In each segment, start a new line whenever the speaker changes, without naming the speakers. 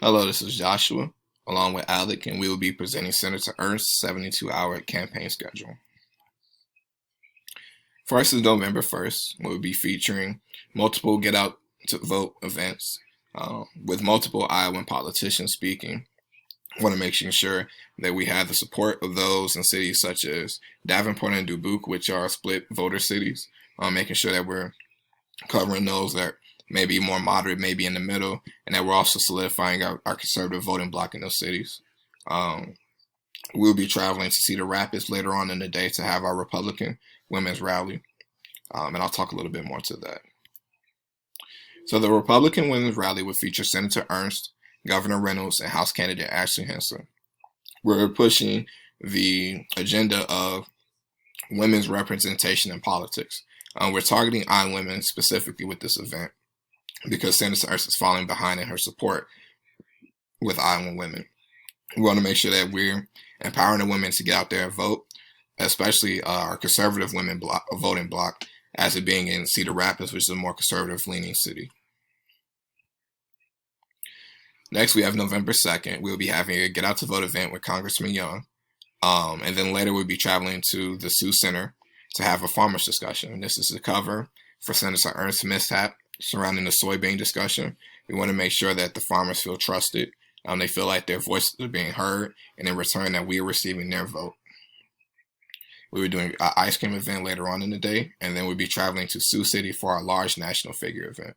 Hello, this is Joshua, along with Alec, and we will be presenting Senator Ernst's 72-hour campaign schedule. First is November 1st. We'll be featuring multiple Get Out to Vote events with multiple Iowan politicians speaking. I want to make sure that we have the support of those in cities such as Davenport and Dubuque, which are split voter cities, making sure that we're covering those that may be more moderate, maybe in the middle, and that we're also solidifying our conservative voting bloc in those cities. We'll be traveling to Cedar Rapids later on in the day to have our Republican women's rally, and I'll talk a little bit more to that. So the Republican women's rally will feature Senator Ernst, Governor Reynolds, and House candidate Ashley Henson. We're pushing the agenda of women's representation in politics. We're targeting Iowa women specifically with this event because Senator Ernst is falling behind in her support with Iowa women. We want to make sure that we're empowering the women to get out there and vote, especially our conservative women voting bloc, as it being in Cedar Rapids, which is a more conservative-leaning city. Next, we have November 2nd. We'll be having a Get Out to Vote event with Congressman Young. And then later we'll be traveling to the Sioux Center to have a farmers discussion. This is the cover for Senator Ernst's mishap surrounding the soybean discussion. We want to make sure that the farmers feel trusted. They feel like their voices are being heard, and in return that we are receiving their vote. We were doing an ice cream event later on in the day, and then we'll be traveling to Sioux City for our large national figure event.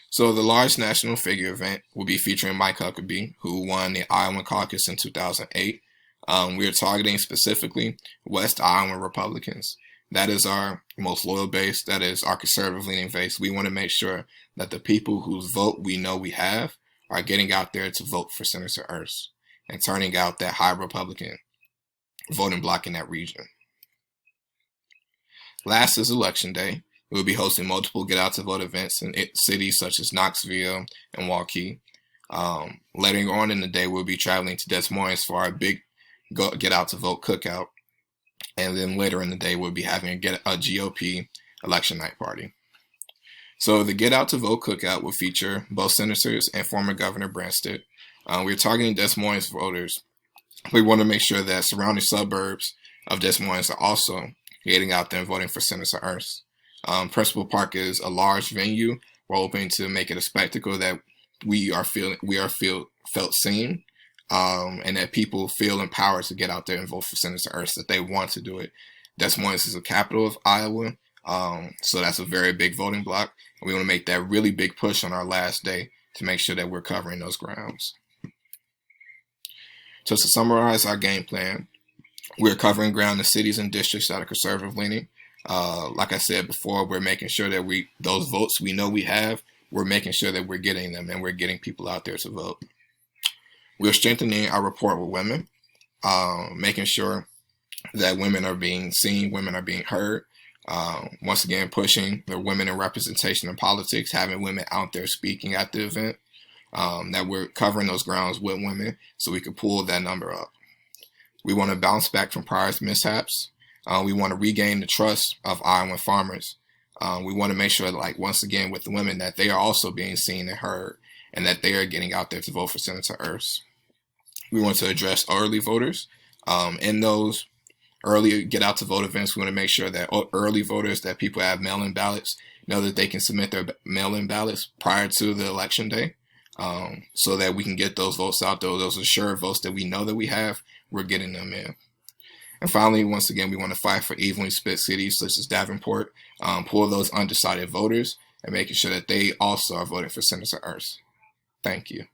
So the large national figure event will be featuring Mike Huckabee, who won the Iowa caucus in 2008. We are targeting specifically West Iowa Republicans. That is our most loyal base. That is our conservative-leaning base. We want to make sure that the people whose vote we know we have are getting out there to vote for Senator Ernst and turning out that high Republican voting bloc in that region. Last is Election Day. We'll be hosting multiple Get Out to Vote events in cities such as Knoxville and Waukee. Later on in the day, we'll be traveling to Des Moines for our big Get Out to Vote cookout. And then later in the day, we'll be having a GOP election night party. So the Get Out to Vote cookout will feature both senators and former Governor Branstad. We're targeting Des Moines voters. We want to make sure that surrounding suburbs of Des Moines are also getting out there and voting for Senator Ernst. Principal Park is a large venue. We're hoping to make it a spectacle that we are felt seen, and that people feel empowered to get out there and vote for Senator Ernst, that they want to do it. Des Moines is the capital of Iowa, so that's a very big voting bloc. And we want to make that really big push on our last day to make sure that we're covering those grounds. So to summarize our game plan, we're covering ground in cities and districts that are conservative-leaning. Like I said before, we're making sure that those votes we know we have, we're making sure that we're getting them and we're getting people out there to vote. We're strengthening our rapport with women, making sure that women are being seen, women are being heard. Once again, pushing the women in representation in politics, having women out there speaking at the event, that we're covering those grounds with women so we can pull that number up. We want to bounce back from prior mishaps. We want to regain the trust of Iowa farmers. We want to make sure that, like, once again, with the women, that they are also being seen and heard and that they are getting out there to vote for Senator Ernst. We want to address early voters. In those early Get Out to Vote events, we want to make sure that early voters, that people have mail-in ballots, know that they can submit their mail-in ballots prior to the election day, so that we can get those votes out there, those assured votes that we know that we have, we're getting them in. And finally, once again, we want to fight for evenly split cities such as Davenport, pull those undecided voters, and making sure that they also are voting for Senator Ernst. Thank you.